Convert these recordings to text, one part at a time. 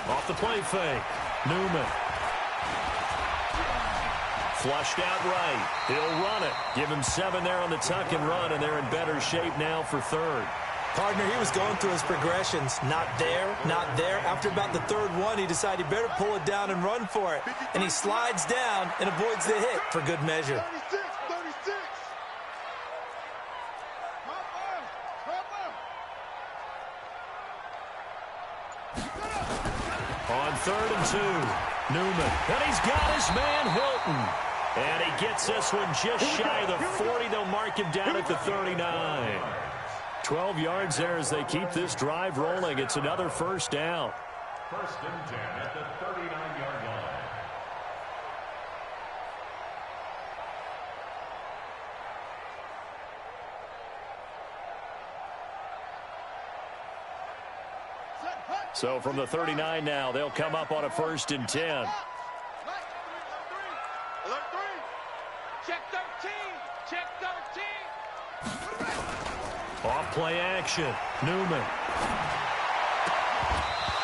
Off the play fake. Newman. Flushed out right. He'll run it. Give him 7 there on the tuck and run, and they're in better shape now for third. Partner, he was going through his progressions. Not there, not there. After about the third one, he decided he better pull it down and run for it. And he slides down and avoids the hit for good measure. 36. On 3rd and 2, Newman. And he's got his man, Hilton. And he gets this one just shy of the 40. They'll mark him down at the 39. 12 yards there as they keep this drive rolling. It's another first down. 1st and 10 at the 39-yard line. So from the 39 now, they'll come up on a 1st and 10. Check 13. Check 13. Off play action. Newman.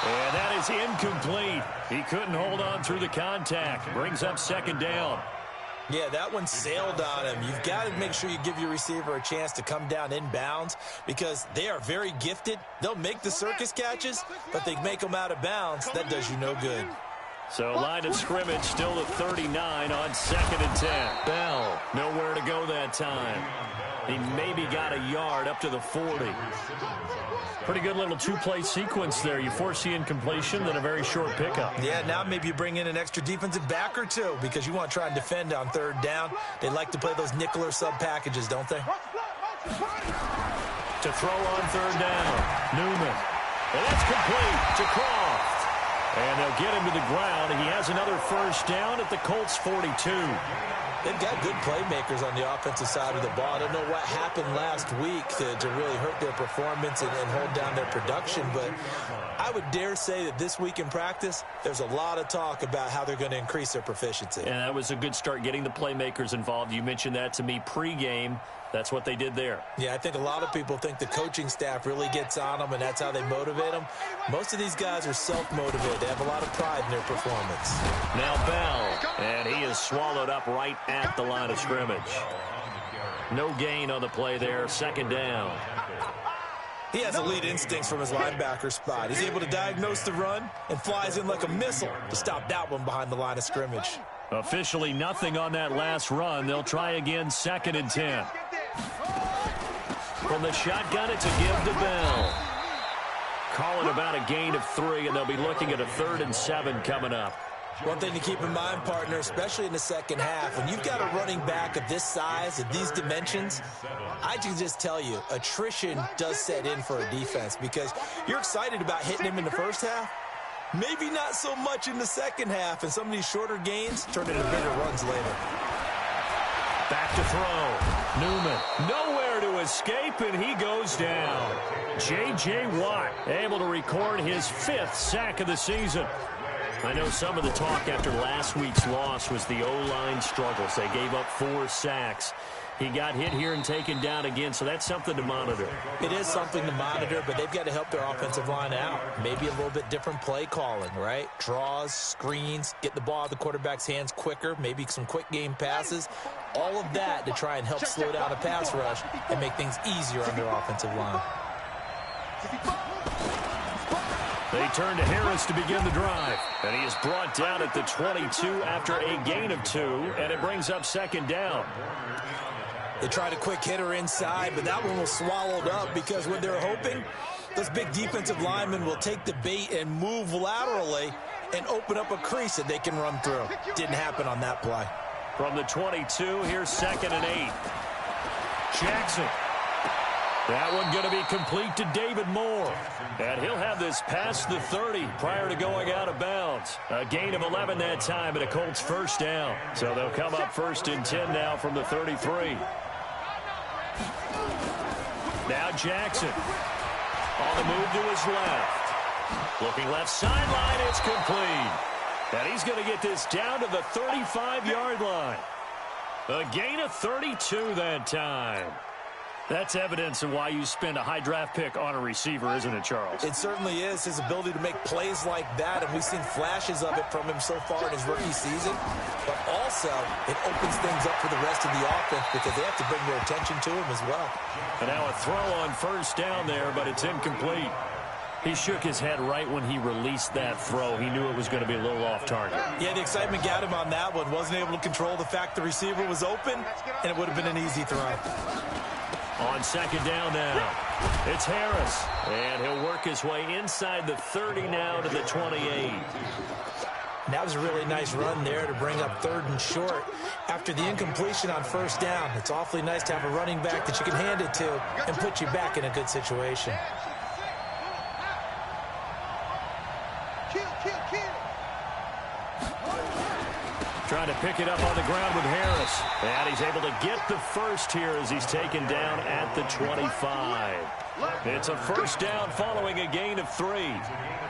And that is incomplete. He couldn't hold on through the contact. Brings up 2nd down. Yeah, that one sailed on him. You've got to make sure you give your receiver a chance to come down inbounds because they are very gifted. They'll make the circus catches, but they make them out of bounds. That does you no good. So line of scrimmage still at 39 on 2nd and 10. Bell, nowhere to go that time. He maybe got a yard up to the 40. Pretty good little 2-play sequence there. You force the incompletion, then a very short pickup. Yeah, now maybe you bring in an extra defensive back or two because you want to try and defend on 3rd down. They like to play those nickel or sub packages, don't they? To throw on 3rd down, Newman. And that's complete to Croft. And they'll get him to the ground. He has another first down at the Colts 42. They've got good playmakers on the offensive side of the ball. I don't know what happened last week to really hurt their performance and hold down their production, but I would dare say that this week in practice, there's a lot of talk about how they're going to increase their proficiency. And that was a good start getting the playmakers involved. You mentioned that to me pregame. That's what they did there. Yeah, I think a lot of people think the coaching staff really gets on them, and that's how they motivate them. Most of these guys are self-motivated. They have a lot of pride in their performance. Now Bell, and he is swallowed up right at the line of scrimmage. No gain on the play there, 2nd down. He has elite instincts from his linebacker spot. He's able to diagnose the run and flies in like a missile to stop that one behind the line of scrimmage. Officially nothing on that last run. They'll try again, 2nd and 10. From the shotgun, it's a give to Bell. Calling about a gain of 3, and they'll be looking at a 3rd and 7 coming up. One thing to keep in mind, partner, especially in the second half, when you've got a running back of this size, of these dimensions, I can just tell you, attrition does set in for a defense because you're excited about hitting him in the first half. Maybe not so much in the second half, and some of these shorter gains turn into bigger runs later. Back to throw. Newman, nowhere to escape, and he goes down. J.J. Watt able to record his 5th sack of the season. I know some of the talk after last week's loss was the O-line struggles. They gave up 4 sacks. He got hit here and taken down again, so that's something to monitor. It is something to monitor, but they've got to help their offensive line out. Maybe a little bit different play calling, right? Draws, screens, get the ball out of the quarterback's hands quicker, maybe some quick game passes. All of that to try and help slow down a pass rush and make things easier on their offensive line. They turn to Harris to begin the drive. And he is brought down at the 22 after a gain of 2, and it brings up 2nd down. They tried a quick hitter inside, but that one was swallowed up because what they're hoping, those big defensive linemen will take the bait and move laterally and open up a crease that they can run through. Didn't happen on that play. From the 22, here's 2nd and 8. Jackson. That one going to be complete to David Moore. And he'll have this past the 30 prior to going out of bounds. A gain of 11 that time and a Colts first down. So they'll come up 1st and 10 now from the 33. Now Jackson. On the move to his left. Looking left sideline, it's complete. And he's going to get this down to the 35-yard line. A gain of 32 that time. That's evidence of why you spend a high draft pick on a receiver, isn't it, Charles? It certainly is, his ability to make plays like that, and we've seen flashes of it from him so far in his rookie season. But also, it opens things up for the rest of the offense because they have to bring their attention to him as well. And now a throw on first down there, but it's incomplete. He shook his head right when he released that throw. He knew it was going to be a little off target. Yeah, the excitement got him on that one. Wasn't able to control the fact the receiver was open, and it would have been an easy throw. On second down now, it's Harris. And he'll work his way inside the 30 now to the 28. That was a really nice run there to bring up 3rd and short. After the incompletion on first down, it's awfully nice to have a running back that you can hand it to and put you back in a good situation. Trying to pick it up on the ground with Harris. And he's able to get the first here as he's taken down at the 25. It's a first down following a gain of 3.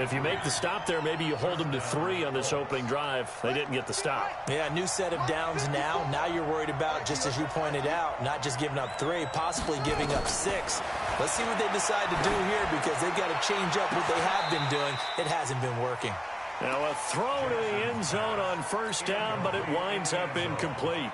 If you make the stop there, maybe you hold them to 3 on this opening drive. They didn't get the stop. Yeah, new set of downs now. Now you're worried about, just as you pointed out, not just giving up 3, possibly giving up 6. Let's see what they decide to do here because they've got to change up what they have been doing. It hasn't been working. Now a throw to the end zone on first down, but it winds up incomplete.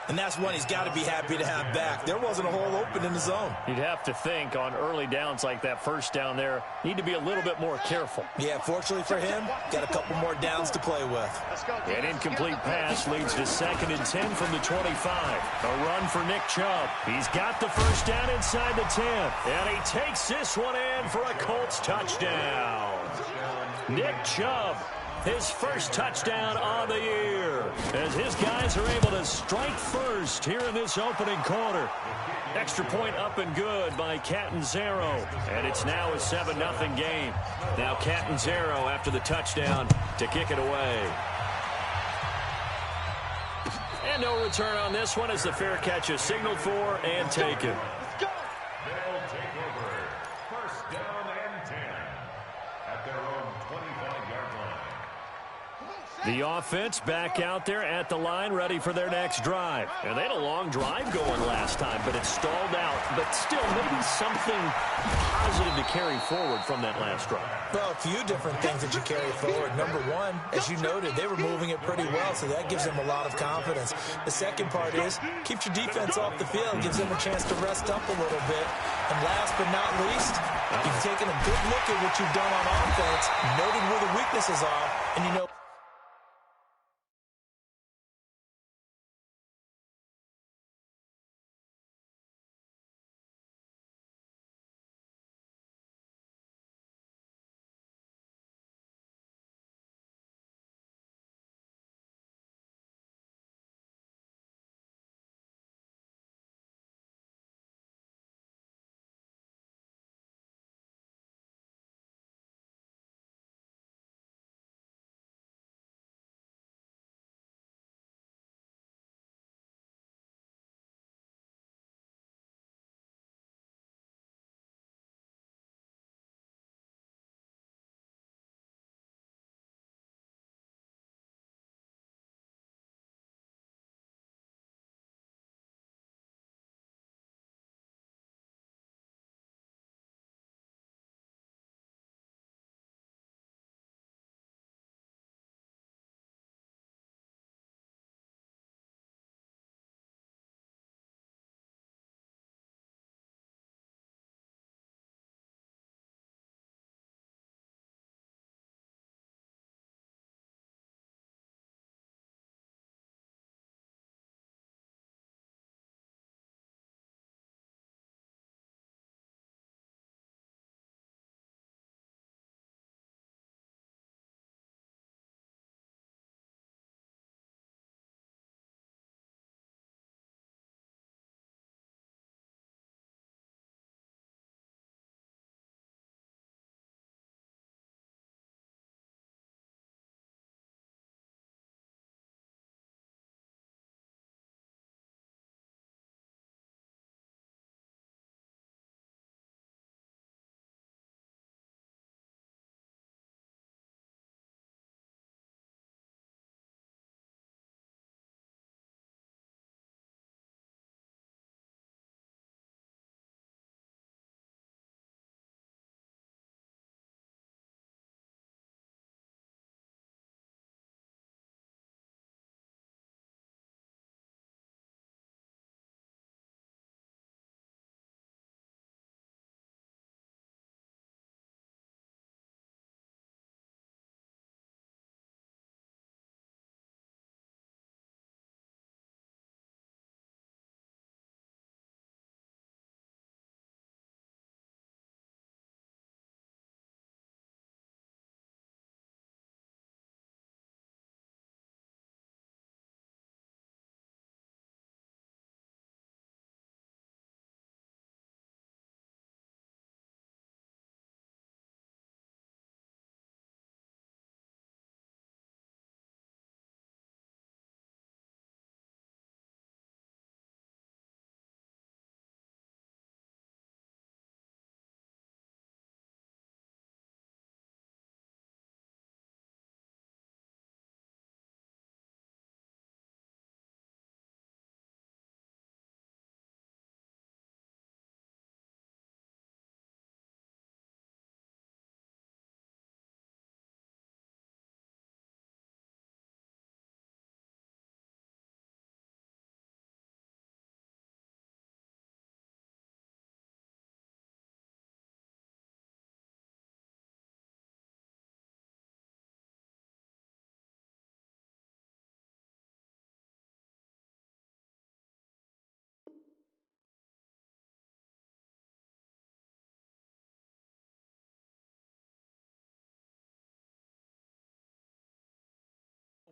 And that's one he's got to be happy to have back. There wasn't a hole open in the zone. You'd have to think on early downs like that first down there, need to be a little bit more careful. Yeah, fortunately for him, got a couple more downs to play with. An incomplete pass leads to 2nd and 10 from the 25. A run for Nick Chubb. He's got the first down inside the 10. And he takes this one in for a Colts touchdown. Nick Chubb, his first touchdown on the year, as his guys are able to strike first here in this opening quarter. Extra point up and good by Catanzaro, and it's now a 7-0 game. Now Catanzaro after the touchdown to kick it away. And no return on this one as the fair catch is signaled for and taken. They'll take over. First down and 10 at their own 25-yard line. The offense back out there at the line, ready for their next drive. And they had a long drive going last time, but it stalled out. But still, maybe something positive to carry forward from that last drive. Well, a few different things that you carry forward. Number one, as you noted, they were moving it pretty well, so that gives them a lot of confidence. The second part is, keeps your defense off the field, gives them a chance to rest up a little bit. And last but not least, you've taken a good look at what you've done on offense, noted where the weaknesses are, and you know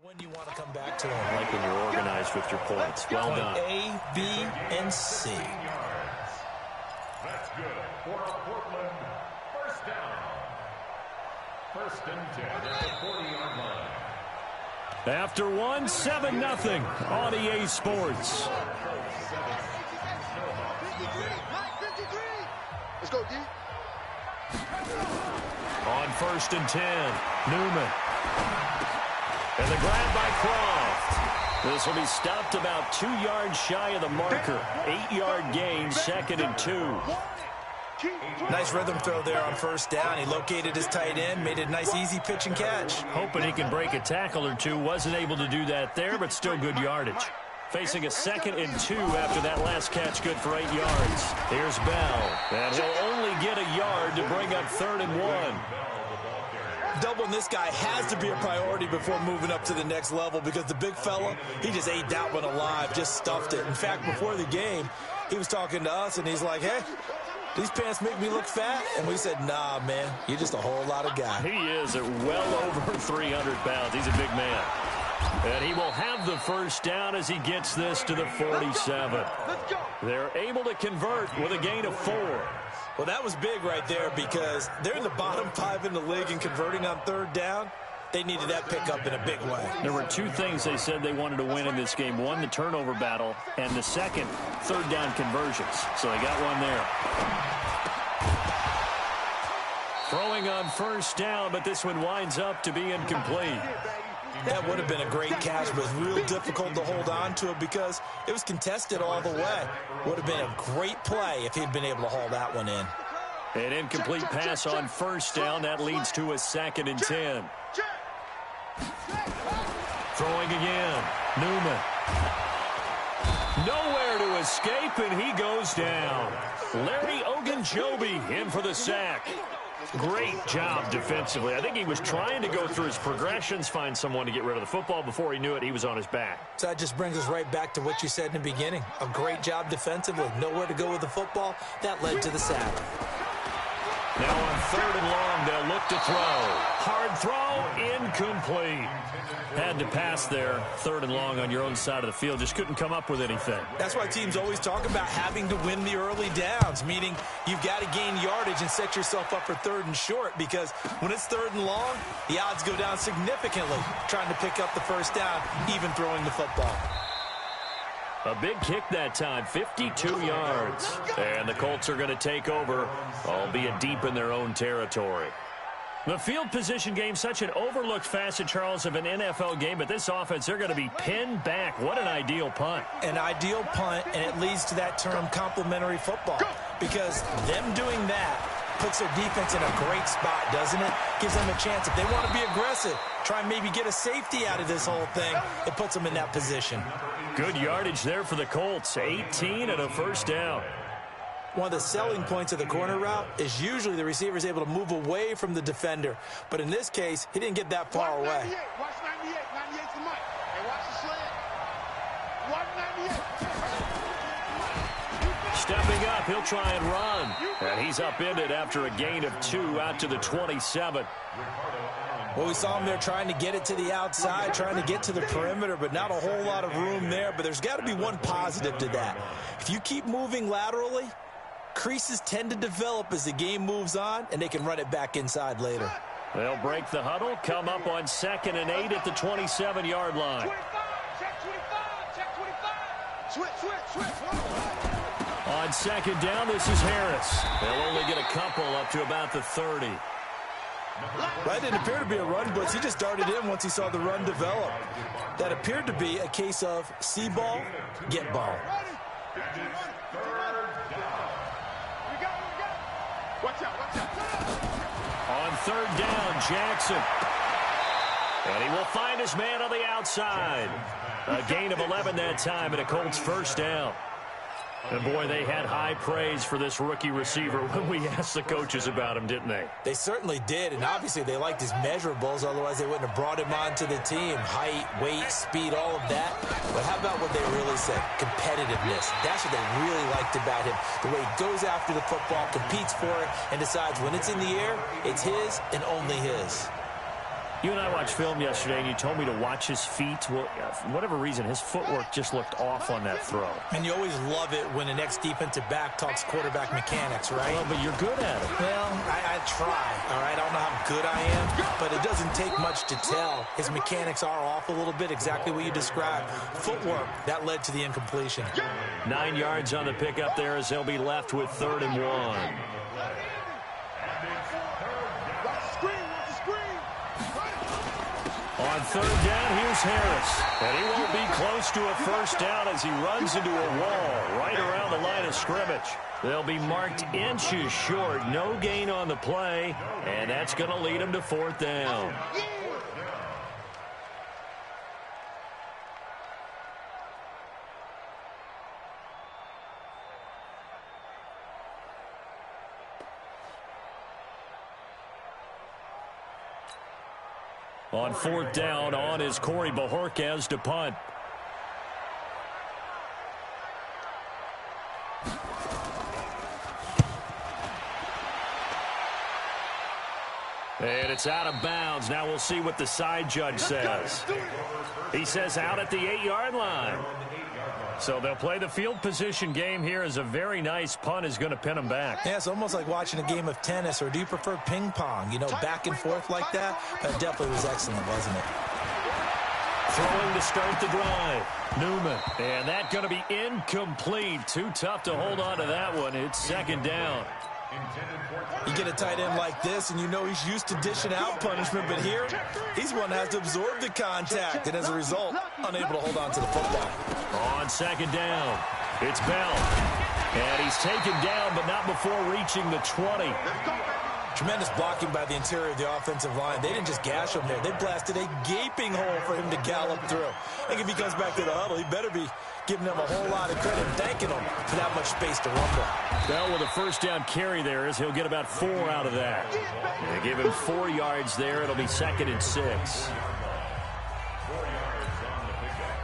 When you want to come back to him. I like when you're organized with your points. Well done. A, B, and C. That's good for a Portland first down. First and 10 at the 40-yard line. After 7-0 on EA Sports. Let's go, D. On first and 10, Newman. And the grab by Croft. This will be stopped about 2 yards shy of the marker. 8-yard gain, 2nd and 2. Nice rhythm throw there on first down. He located his tight end, made it a nice easy pitch and catch. Hoping he can break a tackle or two. Wasn't able to do that there, but still good yardage. Facing a 2nd and 2 after that last catch, good for 8 yards. Here's Bell, and he'll only get a yard to bring up 3rd and 1. Doubling this guy has to be a priority before moving up to the next level because the big fella, he just ate that one alive, just stuffed it. In fact, before the game, he was talking to us, and he's like, hey, these pants make me look fat? And we said, nah, man, you're just a whole lot of guy. He is at well over 300 pounds. He's a big man. And he will have the first down as he gets this to the 47. They're able to convert with a gain of 4. Well, that was big right there because they're in the bottom 5 in the league and converting on 3rd down. They needed that pickup in a big way. There were 2 things they said they wanted to win in this game. One, the turnover battle, and the second, 3rd down conversions. So they got one there. Throwing on first down, but this one winds up to be incomplete. That would have been a great catch, but it was real difficult to hold on to it because it was contested all the way. Would have been a great play if he'd been able to haul that one in. An incomplete pass on first down. That leads to a 2nd and 10. Throwing again. Newman. Nowhere to escape, and he goes down. Larry Ogunjobi in for the sack. Great job defensively. I think he was trying to go through his progressions, find someone to get rid of the football. Before he knew it, he was on his back. So that just brings us right back to what you said in the beginning. A great job defensively. Nowhere to go with the football. That led to the sack. Now on 3rd and long, they'll look to throw. Hard throw, incomplete. Had to pass there, 3rd and long on your own side of the field. Just couldn't come up with anything. That's why teams always talk about having to win the early downs, meaning you've got to gain yardage and set yourself up for 3rd and short because when it's 3rd and long, the odds go down significantly trying to pick up the first down, even throwing the football. A big kick that time, 52 yards. And the Colts are going to take over, albeit deep in their own territory. The field position game, such an overlooked facet, Charles, of an NFL game, but this offense, they're going to be pinned back. What an ideal punt. An ideal punt, and it leads to that term complementary football because them doing that puts their defense in a great spot, doesn't it? Gives them a chance. If they want to be aggressive, try and maybe get a safety out of this whole thing, it puts them in that position. Good yardage there for the Colts, 18 and a first down. One of the selling points of the corner route is usually the receiver is able to move away from the defender. But in this case, he didn't get that far away. Watch 98. 98's the mic. And watch the slant. Watch 98. Stepping up, he'll try and run. And he's upended after a gain of 2 out to the 27. Well, we saw him there trying to get it to the outside, trying to get to the perimeter, but not a whole lot of room there. But there's got to be one positive to that. If you keep moving laterally, creases tend to develop as the game moves on, and they can run it back inside later. They'll break the huddle, come up on 2nd and 8 at the 27-yard line. 25. Check 25. Check 25. Switch. On 2nd down, this is Harris. They'll only get a couple up to about the 30. That didn't appear to be a run blitz. He just darted in once he saw the run develop. That appeared to be a case of see ball, get ball. Watch out. On 3rd down, Jackson. And he will find his man on the outside. A gain of 11 that time and a Colts first down. And, boy, they had high praise for this rookie receiver when we asked the coaches about him, didn't they? They certainly did, and obviously they liked his measurables. Otherwise, they wouldn't have brought him onto the team. Height, weight, speed, all of that. But how about what they really said? Competitiveness. That's what they really liked about him. The way he goes after the football, competes for it, and decides when it's in the air, it's his and only his. You and I watched film yesterday, and you told me to watch his feet. Well, for whatever reason, his footwork just looked off on that throw. And you always love it when the next defensive back talks quarterback mechanics, right? Well, but you're good at it. Well, I try, all right? I don't know how good I am, but it doesn't take much to tell. His mechanics are off a little bit, exactly what you described. Footwork, that led to the incompletion. 9 yards on the pickup there as he'll be left with 3rd and 1. On 3rd down, here's Harris. And he won't be close to a first down as he runs into a wall right around the line of scrimmage. They'll be marked inches short. No gain on the play, and that's going to lead him to 4th down. On 4th down, on is Corey Bojorquez to punt. And it's out of bounds. Now we'll see what the side judge says. He says out at the 8-yard line. So they'll play the field position game here as a very nice punt is going to pin them back. Yeah, it's almost like watching a game of tennis, or do you prefer ping pong? You know, back and forth like that? That definitely was excellent, wasn't it? Throwing to start the drive. Newman. And that's going to be incomplete. Too tough to hold on to that one. It's 2nd down. You get a tight end like this, and you know he's used to dishing out punishment, but here, he's one that has to absorb the contact, and as a result, unable to hold on to the football. On 2nd down, it's Bell. And he's taken down, but not before reaching the 20. Tremendous blocking by the interior of the offensive line. They didn't just gash him there. They blasted a gaping hole for him to gallop through. I think if he comes back to the huddle, he better be giving them a whole lot of credit and thanking them for that much space to rumble. Bell with a 1st down carry there as he'll get about 4 out of that. They give him 4 yards there. It'll be 2nd and 6. 4 yards on the pickup.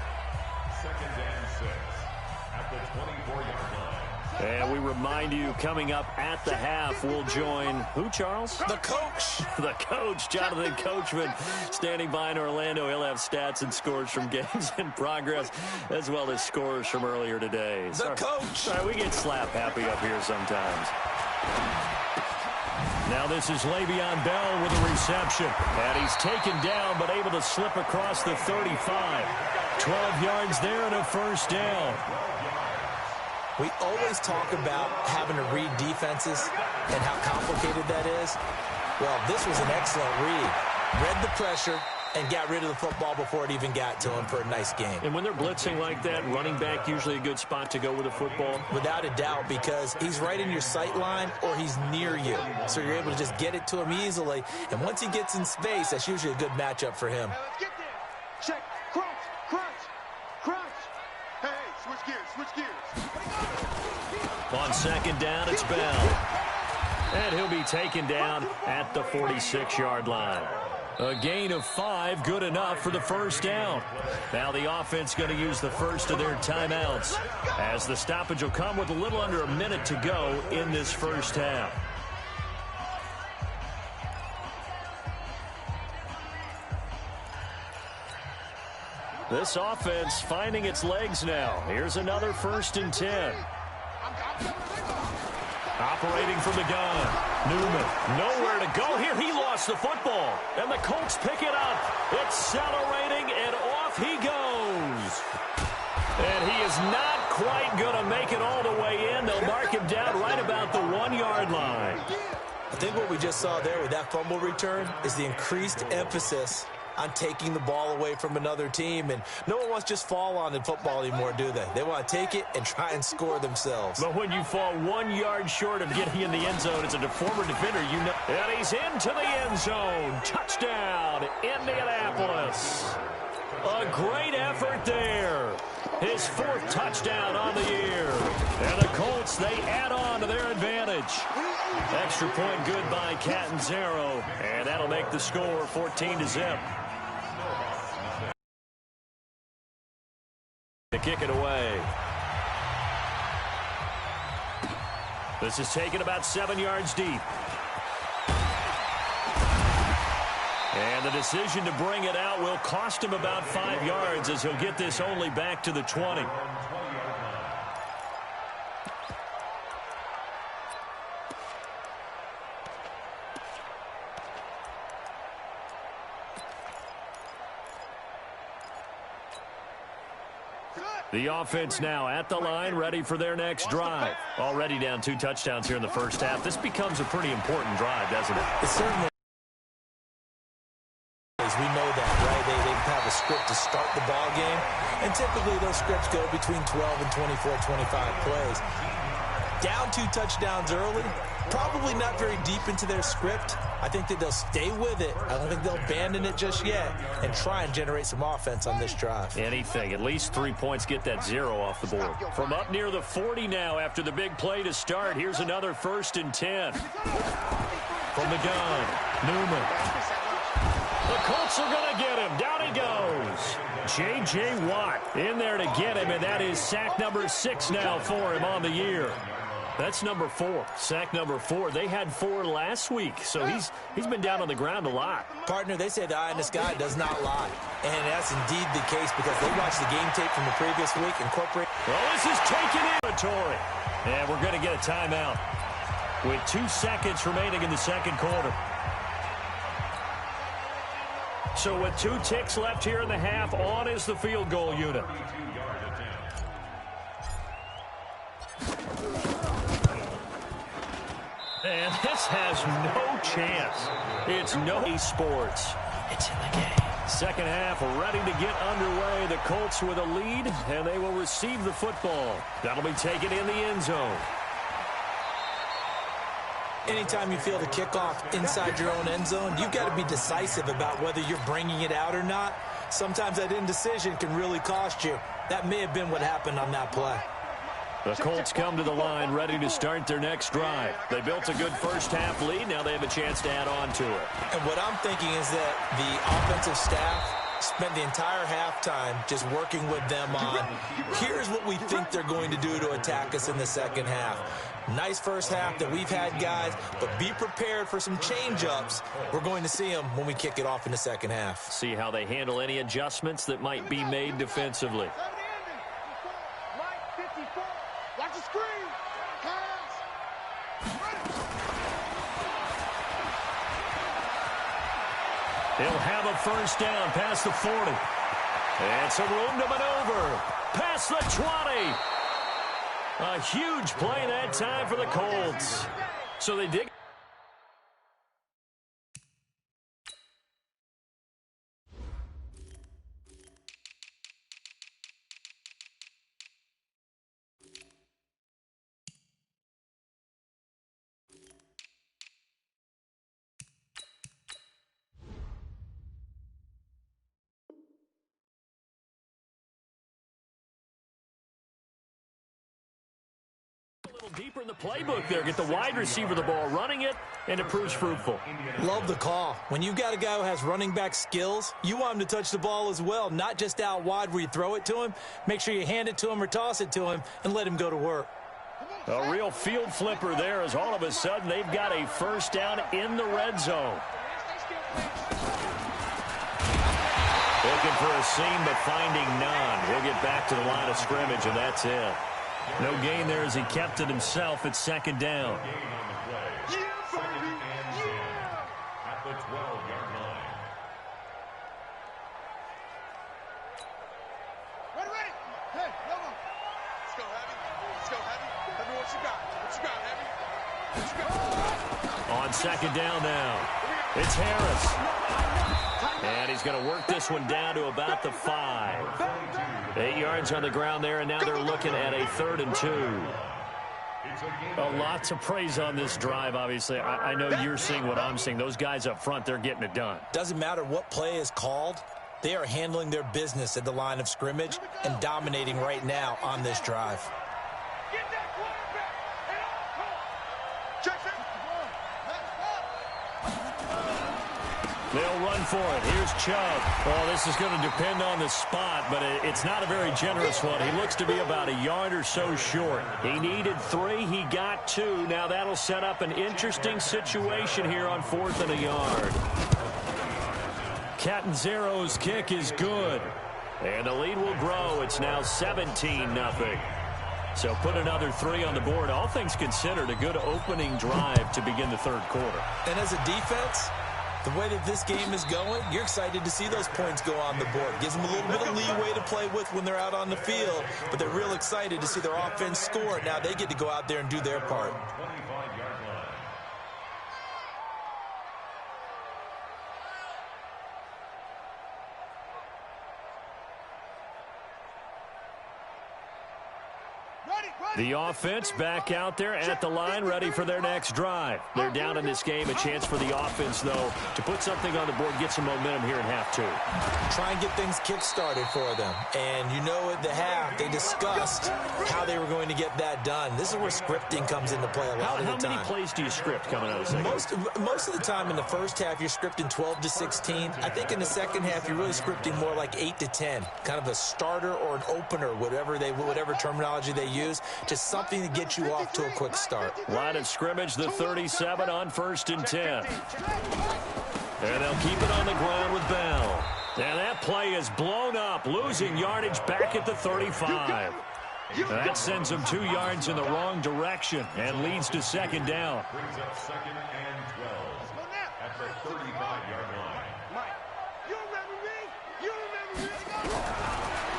2nd and 6 at the 24-yard line. And we remind you, coming up at the half, we'll join who, Charles? The coach. The coach, Jonathan Coachman, standing by in Orlando. He'll have stats and scores from games in progress, as well as scores from earlier today. The coach. Sorry, we get slap happy up here sometimes. Now this is Le'Veon Bell with a reception. And he's taken down, but able to slip across the 35. 12 yards there and a 1st down. We always talk about having to read defenses and how complicated that is. Well, this was an excellent read. Read the pressure and got rid of the football before it even got to him for a nice game. And when they're blitzing like that, running back usually a good spot to go with the football? Without a doubt, because he's right in your sight line or he's near you. So you're able to just get it to him easily. And once he gets in space, that's usually a good matchup for him. Hey, let's get there. Check. Crunch. Hey, switch gears. On 2nd down, it's Bell. And he'll be taken down at the 46-yard line. A gain of 5, good enough for the 1st down. Now the offense going to use the first of their timeouts, as the stoppage will come with a little under a minute to go in this 1st half. This offense finding its legs now. Here's another 1st and 10. Operating from the gun. Newman, nowhere to go here. He lost the football. And the Colts pick it up. Accelerating, and off he goes. And he is not quite going to make it all the way in. They'll mark him down right about the 1-yard line. I think what we just saw there with that fumble return is the increased emphasis on taking the ball away from another team. And no one wants to just fall on in football anymore, do they? They want to take it and try and score themselves. But when you fall 1 yard short of getting in the end zone as a former defender, you know. And he's into the end zone. Touchdown, Indianapolis. A great effort there. His 4th touchdown on the year. And the Colts, they add on to their advantage. Extra point good by Catanzaro. And that'll make the score 14-0. To kick it away. This is taken about 7 yards deep. And the decision to bring it out will cost him about 5 yards as he'll get this only back to the 20. The offense now at the line, ready for their next drive. Already down 2 touchdowns here in the first half. This becomes a pretty important drive, doesn't it? It certainly is. We know that, right? They have a script to start the ball game, and typically those scripts go between 12 and 24, 25 plays. Down 2 touchdowns early, probably not very deep into their script. I think that they'll stay with it. I don't think they'll abandon it just yet and try and generate some offense on this drive. Anything. At least 3 points, get that 0 off the board. From up near the 40 now after the big play to start. Here's another 1st and 10. From the gun, Newman. The Colts are going to get him. Down he goes. J.J. Watt in there to get him, and that is sack number 6 now for him on the year. That's number 4. Sack number 4. They had 4 last week, so he's been down on the ground a lot. Partner, they say the eye in the sky does not lie. And that's indeed the case because they watched the game tape from the previous week, incorporate. Well, this is taken inventory. And we're going to get a timeout with 2 seconds remaining in the second quarter. So with 2 ticks left here in the half, on is the field goal unit. And this has no chance. It's no sports. It's in the game. Second half ready to get underway. The Colts with a lead, and they will receive the football. That'll be taken in the end zone. Anytime you feel the kickoff inside your own end zone, you've got to be decisive about whether you're bringing it out or not. Sometimes that indecision can really cost you. That may have been what happened on that play. The Colts come to the line ready to start their next drive. They built a good first half lead. Now they have a chance to add on to it. And what I'm thinking is that the offensive staff spent the entire halftime just working with them on, here's what we think they're going to do to attack us in the second half. Nice first half that we've had, guys, but be prepared for some change-ups. We're going to see them when we kick it off in the second half. See how they handle any adjustments that might be made defensively. Watch the screen. He'll have a first down past the 40. And some room to maneuver. Past the 20. A huge play that time for the Colts. So they dig. Deeper in the playbook there. Get the wide receiver the ball, running it, and it proves fruitful. Love the call. When you've got a guy who has running back skills, you want him to touch the ball as well, not just out wide where you throw it to him. Make sure you hand it to him or toss it to him and let him go to work. A real field flipper there as all of a sudden they've got a first down in the red zone. Looking for a seam but finding none. He'll get back to the line of scrimmage, and that's it. No gain there as he kept it himself at second down. At the 12-yard line. Ready. Hey, come on. Let's go, Heavy. Heavy, what you got? Heavy? On second down now, it's Harris. And he's going to work this one down to about the 5. 8 yards on the ground there, and now they're looking at a 3rd and 2. A lot to praise on this drive, obviously. I know you're seeing what I'm seeing. Those guys up front, they're getting it done. Doesn't matter what play is called. They are handling their business at the line of scrimmage and dominating right now on this drive. Get that quarterback and all. Check it. They'll run for it. Here's Chubb. Well, this is going to depend on the spot, but it's not a very generous one. He looks to be about a yard or so short. He needed 3. He got 2. Now that'll set up an interesting situation here on 4th and a yard. Catanzaro's kick is good. And the lead will grow. It's now 17-0. So put another 3 on the board. All things considered, a good opening drive to begin the third quarter. And as a defense, the way that this game is going, you're excited to see those points go on the board. Gives them a little bit of leeway to play with when they're out on the field, but they're real excited to see their offense score. Now they get to go out there and do their part. The offense back out there at the line, ready for their next drive. They're down in this game. A chance for the offense, though, to put something on the board, get some momentum here in half 2. Try and get things kick-started for them. And you know at the half, they discussed how they were going to get that done. This is where scripting comes into play a lot of the time. How many plays do you script coming out of the second? Most of the time in the first half, you're scripting 12 to 16. I think in the second half, you're really scripting more like 8 to 10. Kind of a starter or an opener, whatever terminology they use. Just something to get you off to a quick start. Line of scrimmage, the 37 on 1st and 10. And they'll keep it on the ground with Bell. And that play is blown up, losing yardage back at the 35. That sends them 2 yards in the wrong direction and leads to second down. Brings up 2nd and 12 at the 35-yard line.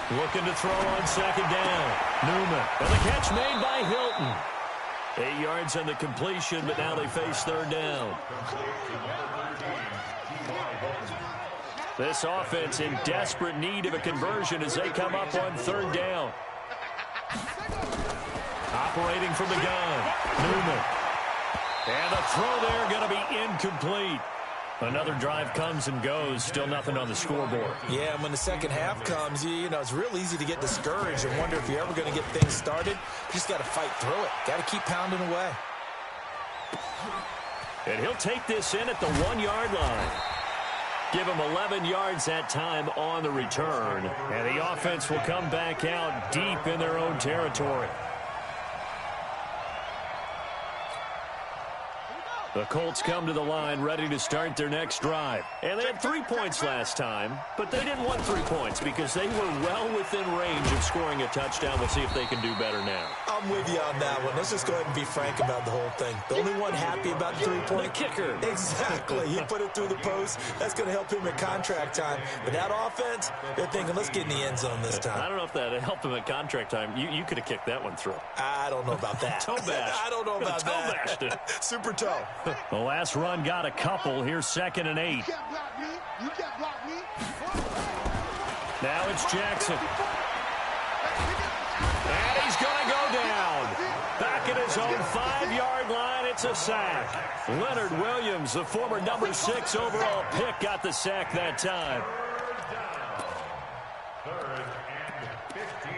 Looking to throw on second down. Newman. And the catch made by Hilton. 8 yards on the completion, but now they face third down. This offense in desperate need of a conversion as they come up on third down. Operating from the gun. Newman. And the throw there going to be incomplete. Another drive comes and goes. Still nothing on the scoreboard. Yeah, and when the second half comes, you know, it's real easy to get discouraged and wonder if you're ever going to get things started. You just got to fight through it. Got to keep pounding away. And he'll take this in at the 1-yard line. Give him 11 yards that time on the return. And the offense will come back out deep in their own territory. The Colts come to the line ready to start their next drive. And they had 3 points last time, but they didn't want 3 points because they were well within range of scoring a touchdown. We'll see if they can do better now. I'm with you on that one. Let's just go ahead and be frank about the whole thing. The only one happy about the 3-point. The kicker. Exactly. He put it through the post. That's going to help him at contract time. But that offense, they're thinking, let's get in the end zone this time. I don't know if that helped him at contract time. You could have kicked that one through. I don't know about that. Toe bash. I don't know about that. Toe bashed it. Super toe. The last run got a couple. Here's 2nd and 8. You can't block me. You can't block me. Now it's Jackson. And he's going to go down. Back at his own 5-yard line, it's a sack. Leonard Williams, the former number 6 overall pick, got the sack that time. Third and 15.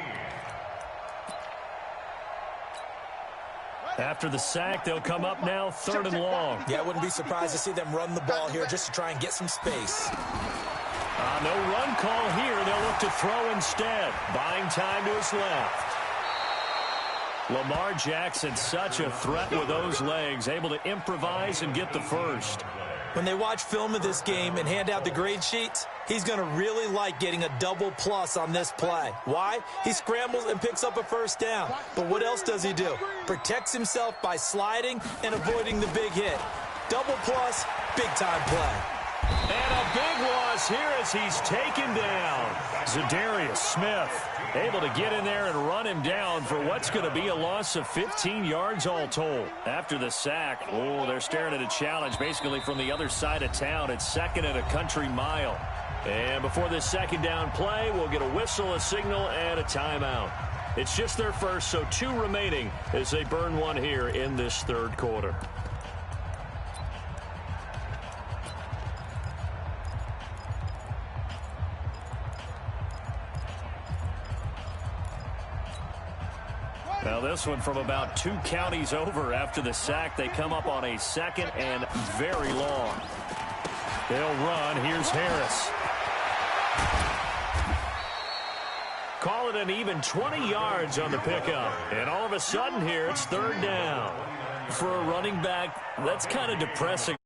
After the sack, they'll come up now 3rd and long. Yeah, I wouldn't be surprised to see them run the ball here just to try and get some space. No run call here. They'll look to throw instead. Buying time to his left. Lamar Jackson, such a threat with those legs, able to improvise and get the first. When they watch film of this game and hand out the grade sheets, he's going to really like getting a double plus on this play. Why? He scrambles and picks up a first down. But what else does he do? Protects himself by sliding and avoiding the big hit. Double plus, big-time play. And a big loss here as he's taken down. Zadarius Smith able to get in there and run him down for what's going to be a loss of 15 yards all told. After the sack, they're staring at a challenge basically from the other side of town. It's 2nd and a country mile. And before this second down play, we'll get a whistle, a signal, and a timeout. It's just their first, so 2 remaining as they burn one here in this third quarter. Now this one from about 2 counties over after the sack. They come up on a 2nd and very long. They'll run. Here's Harris. Call it an even 20 yards on the pickup. And all of a sudden here, it's 3rd down. For a running back, that's kind of depressing.